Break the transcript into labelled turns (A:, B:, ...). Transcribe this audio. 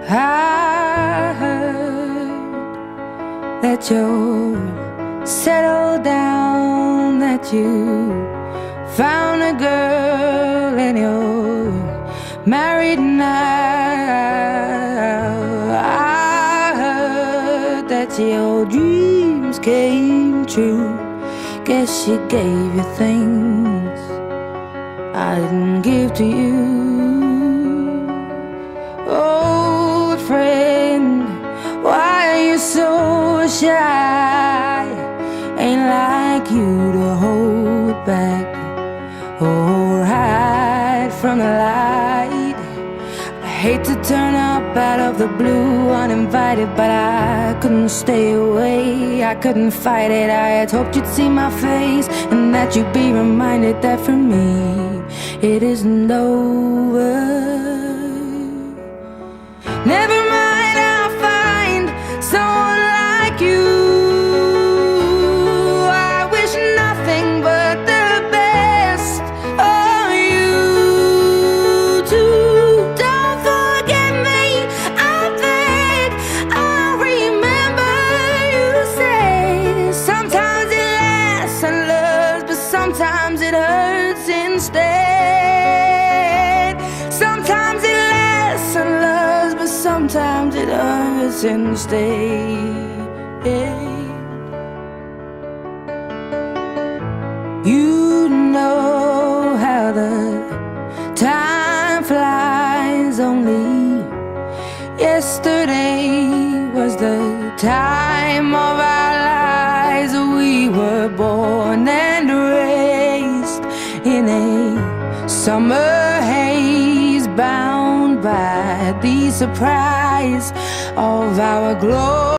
A: I heard that you're settled down, that you found a girl and you're married now. I heard that your dreams came true. Guess she gave you things I didn't give to you. Old friend, why are you so shy? Ain't like you to hold back or hide from the light. I hate to turn up out of the blue uninvited, but I couldn't stay away, I couldn't fight it. I had hoped you'd see my face and that you'd be reminded that for me it isn't over. Never mind, I'll find someone like you. I wish nothing but the best of you too. Don't forget me, I beg. I remember you say sometimes it lasts and loves, but sometimes it hurts instead. Sometimes it lasts and loves, but sometimes it hurts instead. You know how the time flies. Only yesterday was the time of our lives. We were born and raised in a summer haze, bound by the surprise of our glory.